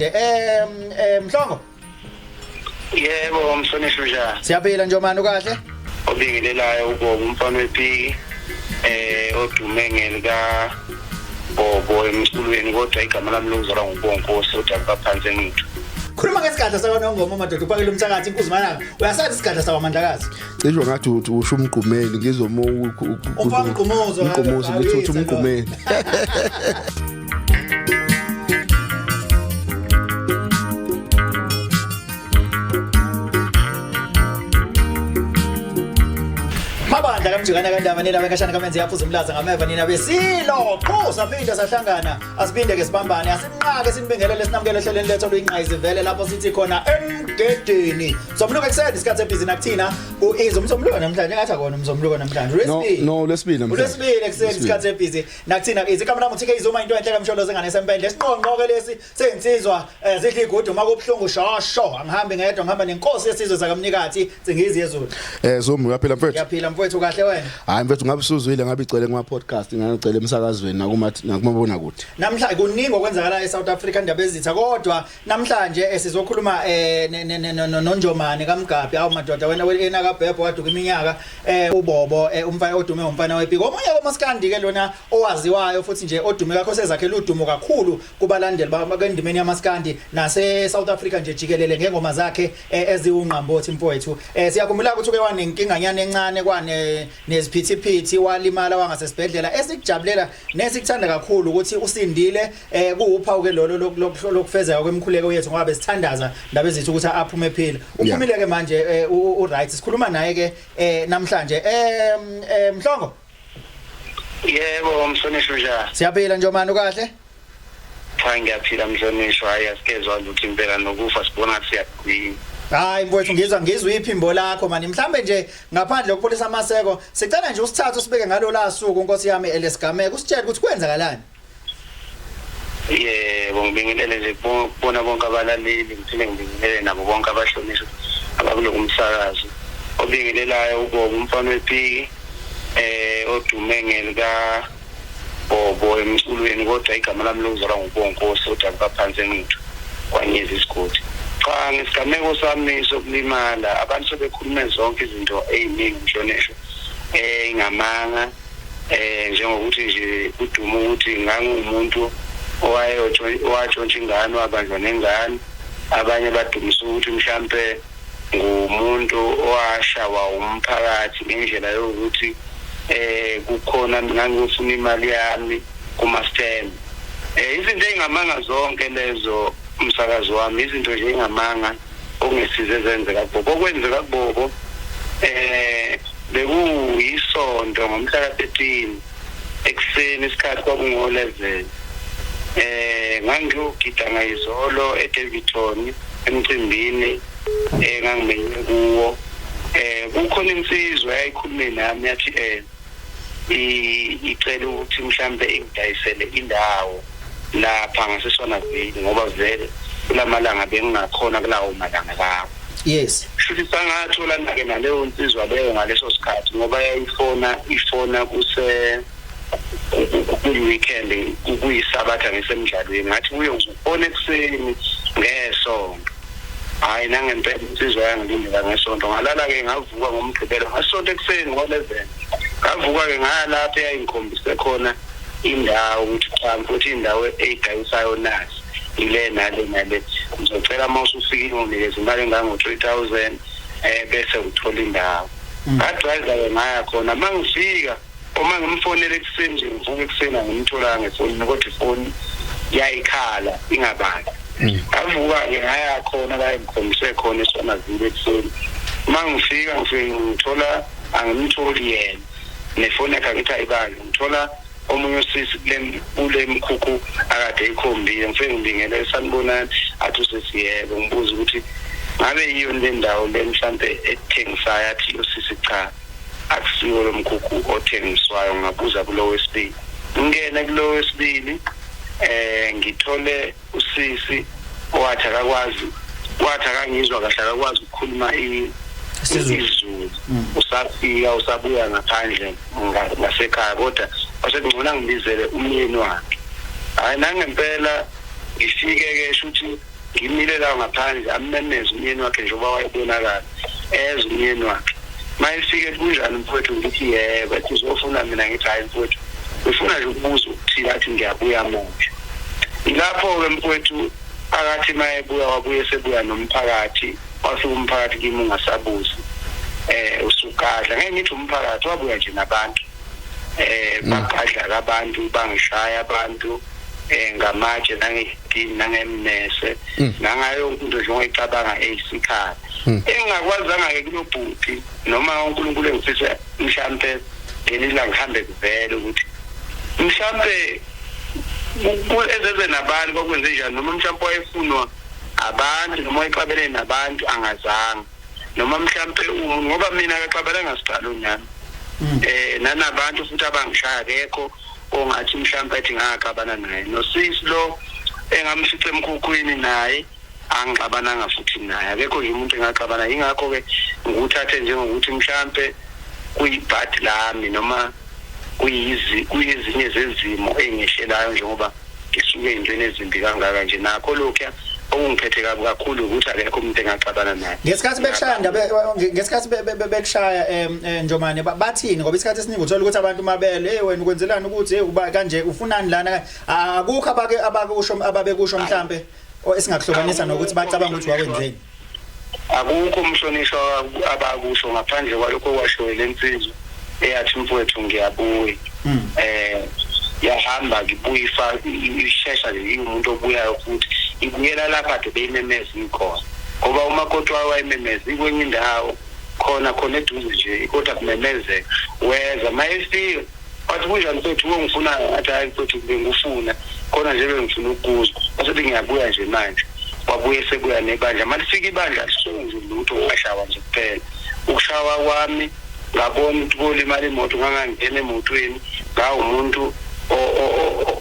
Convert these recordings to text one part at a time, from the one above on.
Mhlongo. Yebo umsonishwa njani? Siyaphila nje manje ukahle? Obingelelayo uBobo umfana wephiki odume ngelika Bobo emculweni kodwa igama lami lokuzalwa nguBonkosi kodwa kaphansi ngithu. Khuluma ngesigadla sakwangoma madoda Phakel'Mthakathi inkuzi manaka. Uyasazi isigada sawaMandlakazi? Cishe ngathi usho umgqumeli ngizoma umgqumuzo ukuthi umgqumeli. Mabandla kamjikana kandaba nina bekashana kamenze yaphuza umlaza ngameva nina besilo qho saphinda sahlangana asiphinde ke sibambane asinqake sinibingelele sinamukele ehleleni lethu loyinqayizi vele lapho sithi khona Emgedeni somluko ekseni isikhathi ebhizi nakuthina umsomluko namhlanje ngathi akona umsomluko namhlanje lesibili ekseni isikhathi ebhizi nakuthina izikamera namuthi ke izoma into enhle kamsholo zengane sempendle siqonqo ke lesi sensizwa zidla igudu makubhlungu shosho angihambe ngedwa ngihamba nenkosi yesizwe zakamnikathi singizi yezulu Zomu uyaphila mfethu yaphila mfethu kahle wena hayi mfethu ngabe usuzwile ngabe icele kuma podcast ngicela emsakazweni nakumabona kude namhlanje kuningi okwenzakala eSouth Africa indaba ezitha kodwa namhlanje sizokhuluma noNjomane kaMgabhi awumadoda wena ena kaBhebho waduka iminyaka uBobo umfana odume umfana wephiko omunye komaskandi ke lona owaziwayo futhi nje odume kakho sezakhela udumo kakhulu kubalandeli bakendimeni yamaskandi nase South Africa nje jikelele ngengoma zakhe eziwunqambothi mfowethu siyakhumbula ukuthi uke wanenkinga encane kwane neziphithiphithi walimala wangasesibhedlela esikujabulela nesikuthanda kakhulu ukuthi usindile kuuphawu ke lolo lokufezeka kwemkhuleko yethu ngoba besithandaza ndaba ezithi ukuthi aphume ephila uphumile ke manje right sikhuluma naye ke namhlanje Mhlongo Yebo umsonishwa njani? Siyaphila nje manje ukahle? Cha ngiyaphila mhlonishwa ayasikezwa ukuthi impela nokufa sibona ukuthi siyagcina. Hayi mfowethu ngizwa iphimbo lakho manje mhlambe nje ngaphandle kokupholisa amaseko sicela nje usithathe usibeke ngalo la suku Nkosi yami elesigameko usitshele ukuthi kwenzakalani. Yebo ngibingelele nje bona bonke abalaleli ngithile ngibingelele nabo bonke abahlonishwa abakulo kumsakazo obingelelayo uBobo umfana wephiki odume ngelika Bobo emculweni kodwa igama lami lokuzalwa nguBonkosi kodwa kaphansi ngithu kwanyeza isigodi. Cha ngisigameko sami sokulimala abantu sebekhuluma zonke izinto eziningi mhlonishwa ingamanga njengokuthi nje udumo ukuthi ngangumuntu owatshontsha ingane wabanjwa nengane abanye badumisa ukuthi mhlambe ngumuntu owashawa umphakathi ngendlela yokuthi kukhona ngangifuna imali yami kuma stand izinto ezingamanga zonke lezo umsakazo wami izinto nje engamanga ongesize zenzeka Bobo okwenzeka kuBobo bekuyisonto ngomhla ka13 ekseni isikhathi kwakungo11 ngangiyogida ngayizolo eDavidton emcimbini engangimenye kuwo kukhona insizwa yayikhulume nami yathi icela ukuthi mhlambe ingidayisele indawo lapha ngasesona veli ngoba vele kulamalanga bengingakhona kulawo malanga lawo yes futhi sangathola nake naleyo insizwa leyo ngaleso sikhathi ngoba ifona kuse weekend kuyisabatha ngesemidlalweni ngathi uye uzubona ekseni ngesonto hayi nangempela insizwa yangilindela ngesonto ngalala ke ngavuka ngomgqibelo ngasonto ekseni ngo11 ngavuka ke ngalapha eyayingikhombise khona indawo ukuthi cha futhi indawo eyidayisayo nasi ile nale ngizocela mase ufike unikeze imali engango 3000 bese uthola indawo ngadrive ke ngaya khona mangifika uma ngimfonela ekseni nje ngivuka ekseni ngimthola ngefoni kodwa ifoni yayikhala ingabali ngavuka ke ngaya khona la ngikhombise khona esona vile ekseni mangifika ngithola angimtholi yena nefoni yakhe ngithi ayibali ngithola omunye usisi kule mkhukhu akade ikhombile ngifike ngibingelele sanibonani athi usesiyebo ngibuza ukuthi ngabe yiyo le ndawo le mhlambe ethengisayo athi usisi cha akusiwo lo mkhukhu othengiswayo ngabuza kulo wesibili ngene kulo wesibili ngithole usisi owathi akangizwa kahle akakwazi ukukhuluma isizulu usafika usabuya ngaphandle ngasekhaya kodwa wasekungcona ngibizele umyeni wakhe hayi nangempela ngifike ke shuthi ngimile la ngaphandle amemeza umyeni wakhe njengoba wayebonakala umyeni wakhe mayifike kunjani mfowethu ngithi yebo bathi uzofuna mina ngithi hayi mfowethu ufuna nje ukubuza ukuthi bathi ngiyabuya manje ilapho ke mfowethu akathi mayebuya wabuye sebuya nomphakathi wasuka umphakathi kimi ungasabuzi usugadla ngeke ngithi umphakathi wabuya nje nabantu bagadla abantu bangishaya abantu ngamatshe nangedini nangemnese nangayo into nje ngoyicabanga eyisikhala engakwazanga ke kulobhuti noma uNkulunkulu engifisa mhlambe ngelila ngihambe kuvele ukuthi mhlambe ezeze nabantu bakwenze njani noma mhlambe wayefunwa abantu noma wayexabene nabantu angazanga noma mhlambe ngoba mina akaxabana ngasidalo nyami nanabantu futhi abangishaya kekho ongathi mhlambe ethi ngaqabana naye nosisi lo engamfica emkhukhwini naye angixabananga futhi naye akekho nje umuntu engaqabana ingakho ke nguthathe njengokuthi mhlambe kuyibhadi lami noma kuyizinye zezimo engihlelayo njengoba ngisuke ezintweni ezimbi kangaka nje nakho lokho okungiphethe kakhulu ukuthi akekho umuntu engaqabana naye ngesikhathi bekushaya Njomane bathini ngoba isikhathi esiningi uthola ukuthi abantu mabele wena ukwenzelana ukuthi uba kanje ufunani lana akukho ababekusho mhlambe esingakuhlobanisa nokuthi bacabanga ukuthi wakwenzeni akukho umhlonishwa abakusho ngaphandle kwalokho kwasho lensizwe eyathi mfowethu ngiyabuya yahamba ngibuyifa ishesha nje umuntu obuyayo futhi ibuyela lapha de beyimemeza ikhona ngoba umakoti wayememeza ikwenye indawo khona eduze nje kodwa kumemezeka weza mayifika wathi kunjani mfowethu ungifuna ngathi hayi mfowethu ngingufuna khona nje bengifuna ukuzwa bese ngiyabuya nje manje wabuye sebuya nebandla malifika ibandla sonke lutho washawa nje kuphela ukushawa kwami ngabona ukuthi imali imoto ngangangena emotweni ngawo umuntu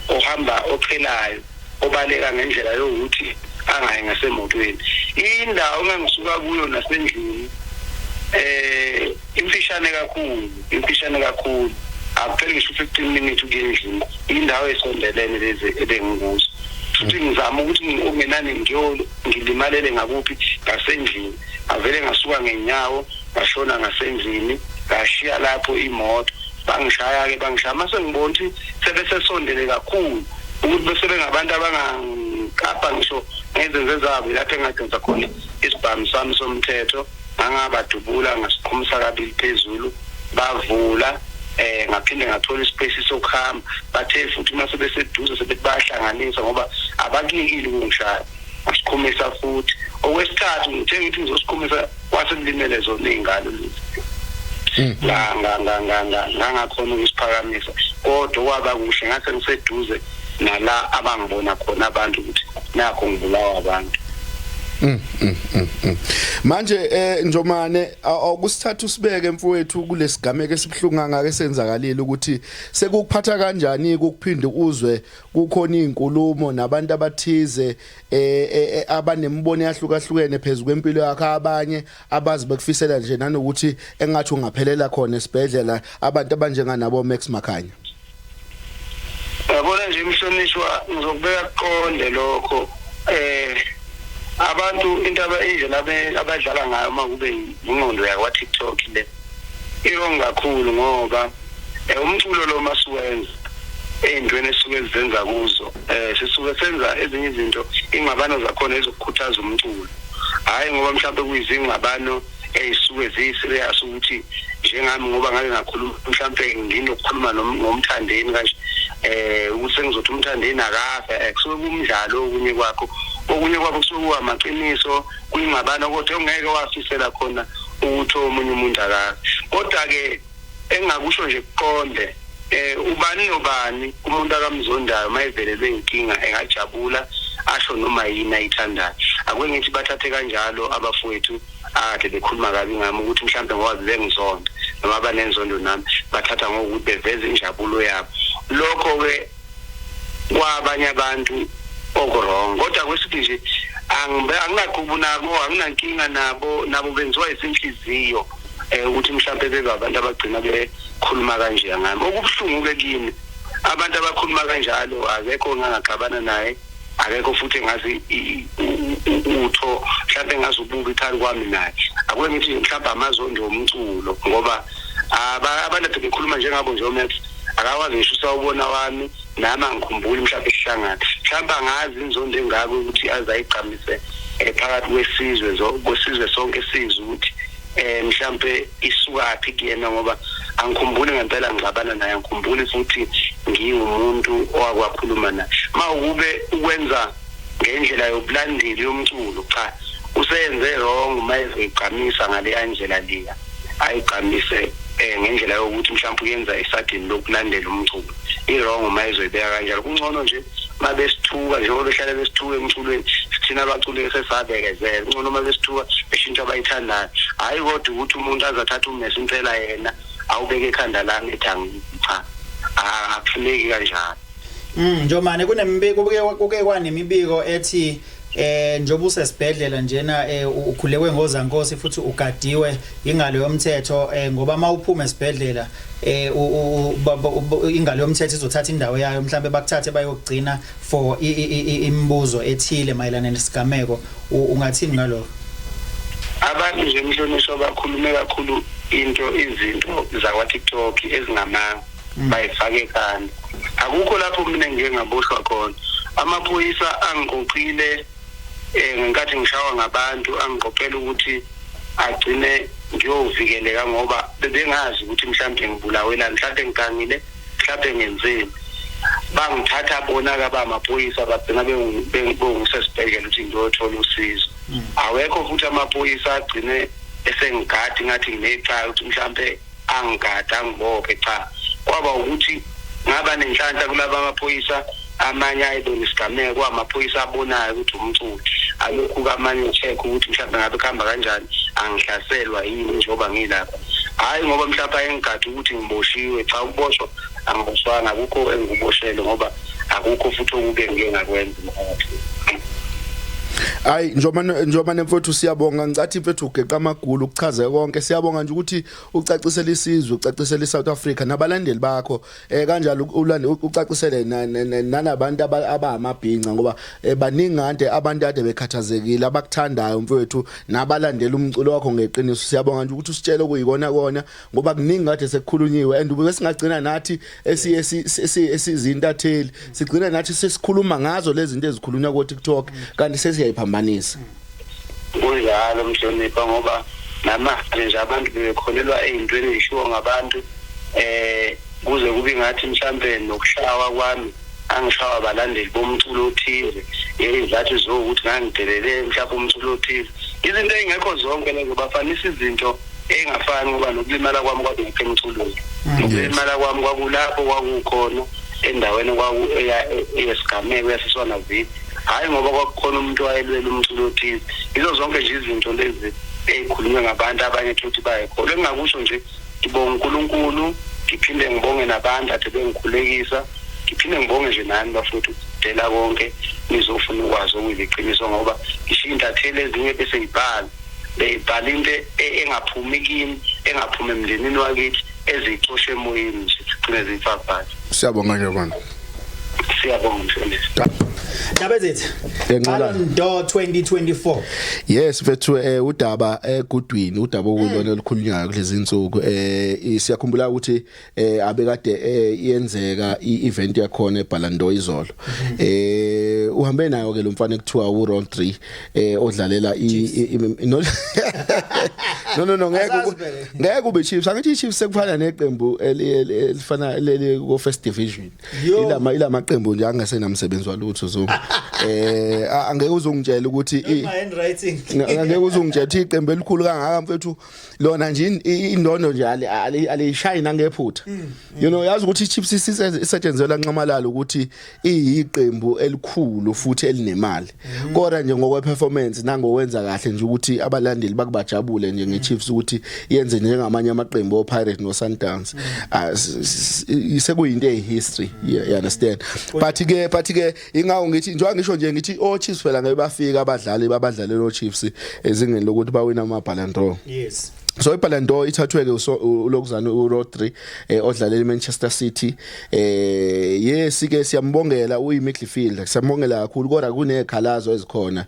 ohamba ophelayo obaleka ngendlela yokuthi angayi ngasemotweni indawo ngangisuka kuyo nasendlini imfishane kakhulu akupheli ngisho 15 minutes ukendlini indawo esondelene lezi ebengikuzo futhi ngizama ukuthi ungenani ngilimalele ngakuphi ngasendlini avele ngasuka ngenyawo ngashona ngasendlini ngashiya lapho imoto bangishaya mase ngibona ukuthi sebesesondele kakhulu ukuthi bese bengabantu abangakapha ngisho ngezenzo zabo lapho engadenza khona isibhamu sami somthetho ngangabadubula ngasikhumisa kabili phezulu bavula ngaphinde ngathola ispace sokuhamba bathe futhi mase beseduze sebebahlanganisa ngoba abakuyekile ukungishaya ngasikhumisa futhi okwesithathu ngithe ngithi ngizosikhumisa wasemlimele zona izingalo lezi ngakhona ukusiphakamisa kodwa kwaba kuhle ngase ngiseduze nala abangibona khona abantu ukuthi nakho ngibulawa abantu manje Njomane akusithatha usibeke mfowethu kulesigameko esibhlungu ngake senzakalile ukuthi sekukuphatha kanjani ukuphinde uzwe kukhona izinkulumo nabantu abathize abanembono yahlukahlukene phezulu kwempilo yakhe abanye abazi bekufisela nje nanokuthi engathi ungaphelela khona esibhedlela abantu abanjenganabo Max Makhanya yabona nje umhlonishwa ngizokubeka kuqonde lokho abantu intaba indlela abadlala ngayo makube ingqondo yakwa TikTok le ironga kakhulu ngoba umculo lo masuwenza endweni esuke zenza kuzo sisuke senza ezinye izinto ingabano zakhona ezokukhuthaza umculo hayi ngoba mhlawumbe kuyizingabano ezisuke ziserious ukuthi njengami ngoba ngake ngakhuluma mhlawumbe nginokukhuluma nomthandeni kanje ukuthi sengizothi umthandeni akafe kusuke kumdlalo okunye kwakho kusuke amaqiniso kuyingabana kodwa ongeke wafisela khona ukuthi omunye umuntu akafe kodwa ke engakusho nje kuqonde ubani nobani umuntu akamzondayo mayivelelwe inkinga engajabula asho noma yini ayithandayo akwengithi bathathe kanjalo abafowethu ade bekhuluma kabi ngami ukuthi mhlambe ngoba bengizonda noma abanenzondo nami bathatha ngokuthi beveze injabulo yabo lokho ke kwabanye abantu okurong kodwa kwesithi nje anginaqubu nabo anginankinga nabo benziwa izinhliziyo ukuthi mhlambe bebe abantu abagcina bekhuluma kanje ngami okubhlungu ke kimi abantu abakhuluma kanjalo akekho ngangaqabana naye akekho futhi ngazi lutho mhlawumbe ngazubuka ikhali kwami naye akube ngithi mhlawumbe amazondo omculo ngoba abantu bekhuluma njengabo nje omethi akawazi ngisho usawubona wami nami ngikhumbula mhlawumbe isihlangana mhlawumbe angazi inzondo engako ukuthi azayiqhamise phakathi kwesizwe sonke sizwe ukuthi mhlawumbe isukaphi kuyena ngoba angikhumbuli ngempela ngixabana naye ngikhumbuli futhi ngiwumuntu owakwakhuluma naye mawube ukwenza ngendlela yokulandela yomculo cha useyenze wrong mayeziqhamisa ngale andlela liya ayiqhamise ngendlela yokuthi mhlawumbe uyenza isadini lokulandela umculo iwrong mayezoyibeka kanjalo kungcono nje mabesithuka njengoba behlala besithuka emculweni sithina abaculi sesabekezela kungcono mabesithuka beshintsha abayithandayo hayi kodwa ukuthi umuntu azathatha umesi impela yena awubeke ekhanda lami ethi cha akufuneki kanjalo njomane kunemibiko kuke kwanemibiko ethi njoba usesibhedlela njena ukhulekwe ngozankosi futhi ugadiwe ingalo yomthetho ngoba mawuphuma esibhedlela ingalo yomthetho izothatha indawo yayo mhlambe bakuthathe bayogcina for imibuzo ethile mayelana nesigameko ungathini ngalokho abantu nje emhlonishwa bakhulume kakhulu izinto zakwa TikTok ezingama bayifake ekhanda akukho lapho mina ngeke ngaboshwa khona amaphoyisa angiqoqile ngenkathi ngishawa ngabantu angiqoqela ukuthi agcine ngiyovikeleka ngoba bebengazi ukuthi mhlawumbe ngibulawela mhlawumbe ngigangile mhlawumbe ngenzeni bangithatha bona kaba amaphoyisa bagcina bengisesibhedlela ukuthi ngiyothola usizo awekho futhi amaphoyisa agcine esengigadi ngathi nginecala ukuthi mhlawumbe angigada angibophe cha kwaba ukuthi ngaba nenhlanhla kulabo amaphoyisa amanye ayibona isigameko amaphoyisa abonayo ukuthi umculo alokhu kamanye check ukuthi mhlawumbe ngabe khamba kanjani angihlaselwa yini njengoba ngilapha hayi ngoba mhlawumbe ayengigadi ukuthi ngiboshiwe cha ukuboshwa angiboshwanga akukho engikuboshele ngoba akukho futhi okube ngeke ngakwenza Hayi njomane mfowethu siyabonga ngicathi mfethu ugeqa amagulu ukuchaza konke siyabonga nje ukuthi ucacisele isizwe ucacisele iSouth Africa nabalandeli bakho kanjalo ucacisele nanabantu abamabhinca ngoba baningi kade abantu ade bekhathazekile abakuthandayo mfowethu nabalandela umculo wakho ngeqiniso siyabonga nje ukuthi usitshele kuyikona kona ngoba kuningi kade sekukhulunyiwe and ube singagcina nathi esizintatheli sigcina nathi sesikhuluma ngazo lezi zinto ezikhulunywa ku TikTok kanti sesiyayiphambanisa kunjalo mhlonipha ngoba namanje nje abantu bekholelwa ezintweni ezishiwo ngabantu kuze kube ngathi mhlambe nokushawa kwami angishawa abalandeli bomculo othize izathu zokuthi ngangidelele mhlawumbe umculo othize izinto ezingekho zonke lezo bafanisa izinto engafani ngoba nokulimala kwami kwakungekho emculweni nokulimala kwami kwakulapho kwakukhona endaweni yesigameko yasiswana vini hayi ngoba kwakukhona umuntu wayelwela umculo othize izo zonke nje izinto lezi ezikhulunywa ngabantu abanye futhi bayekholwa engakusho nje ngibonga uNkulunkulu ngiphinde ngibonge nabantu ade bengikhulekisa ngiphinde ngibonge nje nani bafuthu dela konke nizofuna ukwazi okuyiqiniso ngoba ishintathele ezinye bese ibhala beyibhala into engaphumi kimi engaphumi emndenini wakithi ezicoshe emoyeni nje sigcine zifafazela siyabonga nje manje siyabonga mfundisi Dabezitha Ballon d'Or 2024 Yes mfethu udaba egudwini udaba okulona olukhulunywayo kulezi insuku siyakhumbula ukuthi abekade iyenzeka ievent yakhona eBallon d'Or izolo uhambe nayo ke lo mfana ekuthiwa uRon 3 odlalela no ngeke kube Chiefs angithi Chiefs sekufana neqembu elifana leli ko First Division ila maqembu nje angasenamsebenzi walutho zo angeke uzongitshela ukuthi angeke uzongitshela ukuthi iqembu elikhulu kangaka mfethu lona nje indondo nje alishayina ngephutha you know yazi ukuthi iChiefs isetshenzela nqamalalo ukuthi iyiqembu elikhulu futhi elinemali kodwa nje ngokwe performance nangowenza kahle nje ukuthi abalandeli bakubajabule nje ngeChiefs ukuthi yenze njengamanye amaqembu oPirates noSundowns isekuyinto ehistory you understand but ke ingawo ngithi njengoba ngisho nje ngithi oChiefs phela ngeke bafika abadlali babadlalela oChiefs ezingeni lokuthi bawina ama Ballon d'Or yes So iBallon d'Or ithathwe ke uLokuzana uRodri odlalela eManchester City yes ke siyambongela uyimidfielder siyambongela kakhulu kodwa kunekhalazo ezikhona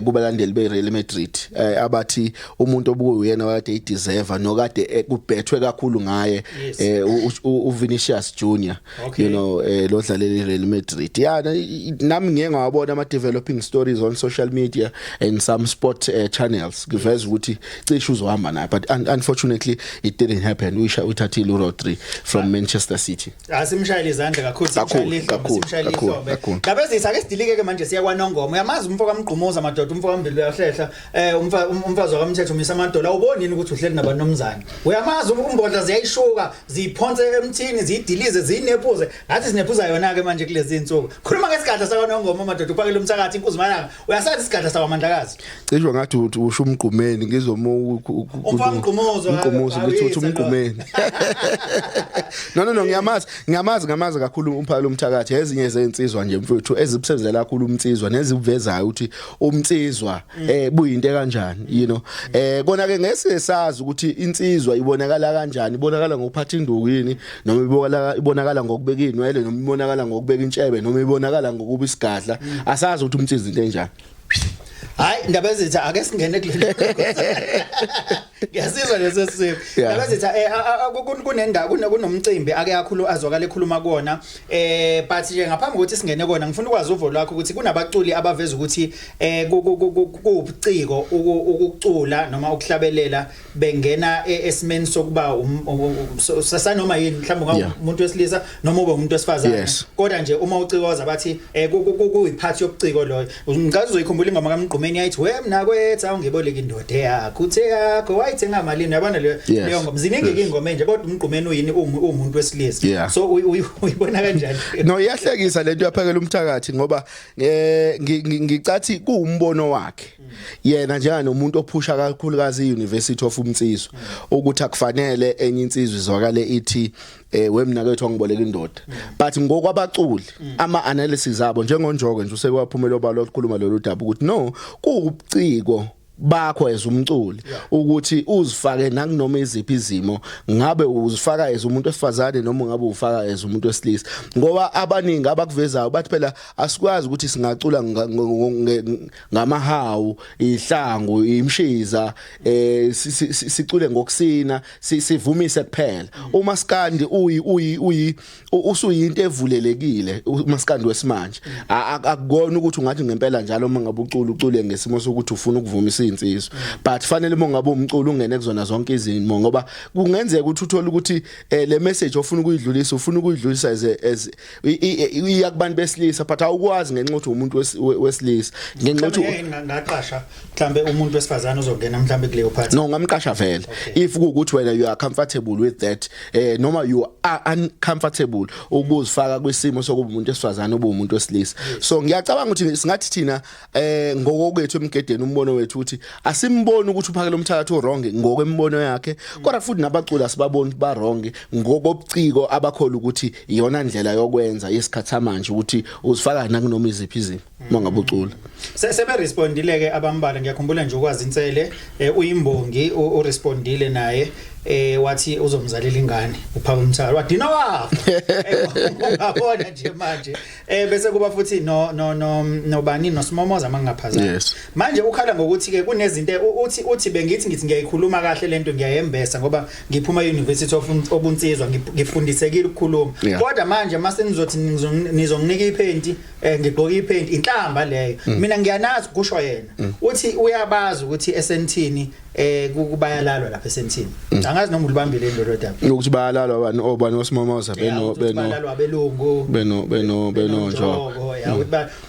kubalandeli beReal Madrid abathi umuntu obuyena wakade edeserve nokade kubhethwe kakhulu ngaye uVinicius Junior you know lo dlalela iReal Madrid nami ngeke ngawabona ama developing stories on social media and some sport channels kuveza ukuthi cishe uzohamba naye but unfortunately it didn't happen uthathile uRodri from Manchester City asimshayile izandla kakhulu simshayile ihlombe labezitha ake sidilike ke manje siya kwaNongoma uyamazi umfo kaMgqumuza madoda umfo kaMbili uyahlehla umfazi wakamthetho umisa amadola ubonini ukuthi uhleli nabanomzana uyamazi umbodla ziyayishuka ziphonse emthini zidilize zinephuze ngathi sinephuza yona ke manje kulezi insuku khuluma ngesigadla sakwaNongoma madoda uPhakel'Mthakathi inkuzi malanga uyasathi isigadla sakwaMandlakazi cishe ngathi usho umgqumeni ngizomo umgqumuzo ngithuthi umgqumeni no ngiyamazi kakhulu uPhakel'Mthakathi ezinye zensizwa nje mfowethu ezibusebenzela kakhulu umtsizwa nezivezayo ukuthi umtsizwa buyinte kanjani you know kona ke ngeke sazi ukuthi insizwa ibonakala kanjani ibonakala ngokuphatha induku yini noma ibonakala ngokubeka inwele noma ibonakala ngokubeka intshebe noma ibonakala ngokuba isigadla asazi ukuthi umtsizwa into enjani hayi indaba ezitha ake singene kule ngiyasizwa leso sipho indaba ezitha kunenda kunomcimbi ake kakhulu azwakala ekhuluma kona but nje ngaphambi kokuthi singene kona ngifuna ukwazi uvo lwakho ukuthi kunabaculi abaveza ukuthi kuubuciko ukucula noma ukuhlabelela bengena esimeni sokuba sasanoma yini mhlawumbe umuntu wesilisa noma ube umuntu wesifazane kodwa nje uma ucikoza bathi kuyiphathi yobuciko loyo ngikazi uzoyikhumbula ingoma kaMgqumeni yayithi wemna kwethu awungiboleka indoda yakho uthe yakho wayithenga malini yabona leyo ngoma ziningi ingoma nje kodwa uMgqumeni uyini umuntu wesilisa so uyibona kanjani no iyahlekisa lento yaPhakel'Mthakathi ngoba ngicathi kuumbono wakhe yena njengana umuntu ophusha kakhulukazi iUniversity of Umtsizwa ukuthi akufanele enye insizwe izwakale ithi wemna kwethu wangiboleka indoda but ngokwabaculi ama analysis abo njengonjoko nje usekwaphumela obalo ukukhuluma lolu daba ukuthi no kuubuciko bakho ezumculi ukuthi uzifake nakunoma iziphi izimo ngabe uzifaka ezumuntu wesifazane noma ngabe ufaka ezumuntu wesilisa ngoba abaningi abakuvezayo bathi phela asikwazi ukuthi singacula ngamahawu ihlangu imshiza sicule ngokusina sivumise kuphela umaskandi usuyinto evulelekile umaskandi wesimanje akukona ukuthi ungathi ngempela njalo uma ngabe ucule ngesimo sokuthi ufuna ukuvumisa insizwa but fanele mongabe umculo ungene kuzona zonke izimo ngoba kungenzeka ukuthi uthola ukuthi le message ofuna ukuyidlulisa as iyakubantu besilisa but awukwazi ngenxa ukuthi umuntu wesilisa ngenxa ukuthi ngaqasha mhlambe umuntu wesifazane uzongena mhlambe kuleyo part no ngamqasha vele if ukuthi wena you are comfortable with that noma you are uncomfortable ukuzifaka kwisimo sokuba umuntu wesifazane ube umuntu wesilisa so ngiyacabanga ukuthi singathi thina ngokokwethu Emgedeni umbono wethu uthi asimboni ukuthi uPhakel'Mthakathi wrong ngokwembono yakhe kodwa futhi nabaculi asibaboni ba wrong ngokobuciko abakhola ukuthi iyona ndlela yokwenza yesikhathi manje ukuthi uzifaka nakunoma iziphi izimo mangabucula sebe respondile ke abambala ngiyakhumbula nje ukwazintsele uyimbongi urespondile naye wathi uzomzalela ingane uPhakel'Mthakathi wadina wafa ungabona nje manje bese kuba futhi no bani noSimomoza mangaphazana manje ukhala ngokuthi ke kunezinto uthi bengithi ngiyayikhuluma kahle lento ngiyayembesa ngoba ngiphuma eUniversity of Ubunsizwa ngifundisekile ukukhuluma kodwa manje mase nizothi nizonginika iphenti ngigqoka iphenti inhlamba leyo mina ngiyanazi kusho yena uthi uyabazi ukuthi esentini kubayalalwa lapha esentini angazi noma ulibambile indolo daba ukuthi bayalalwa obani oSimomoza bayalalwa abelungu beno njo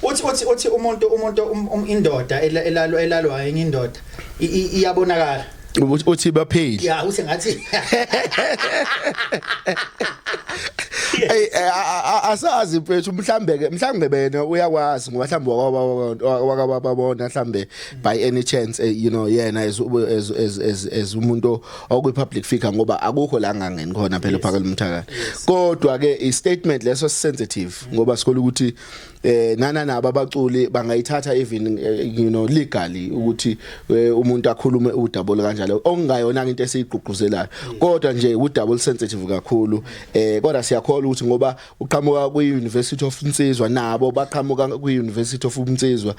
uthi umuntu indoda elalwa enye indoda iyabonakala uthi ba paid uthi ngathi asazi mfethu mhlambe bena uyakwazi ngoba mhlambe wakababona mhlambe by any chance you know yena as umuntu okwi public figure ngoba akukho la ngangeni khona phela uPhakel'Mthakathi kodwa ke i statement leso sensitive ngoba sikole ukuthi nabo abaculi bangayithatha even you know legally ukuthi umuntu akhulume udouble kanjalo okungayona into esiyigqugquzelayo kodwa nje udouble sensitive kakhulu kodwa siyakholwa ukuthi ngoba uqhamuka kwi-University of Mtsizwa nabo baqhamuka kwi-University of Mtsizwa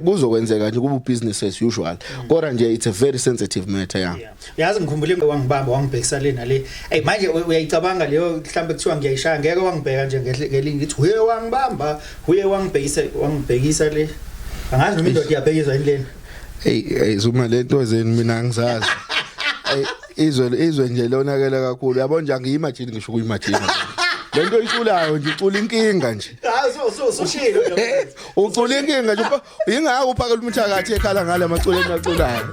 kuzokwenzeka nje kuba business as usual kodwa nje it's a very sensitive matter yeah yazi ngikhumbule wangibamba wangibhekisa lena le manje uyayicabanga leyo mhlambe kuthiwa ngiyayishaya ngeke wangibheka nje ngelingi ngithi uye wangibamba uye wangibhekisa le angazi noma indoda iyabhekiswa indleni zuma lento zeni mina ngizazi izwe nje lonakela kakhulu yabo nje angiyimagine ngisho kuyimagine lento iculayo nje icula inkinga nje ushilo ucula inkinga nje ingaka uphakela umthakathi ekhala ngala maculo emaculayo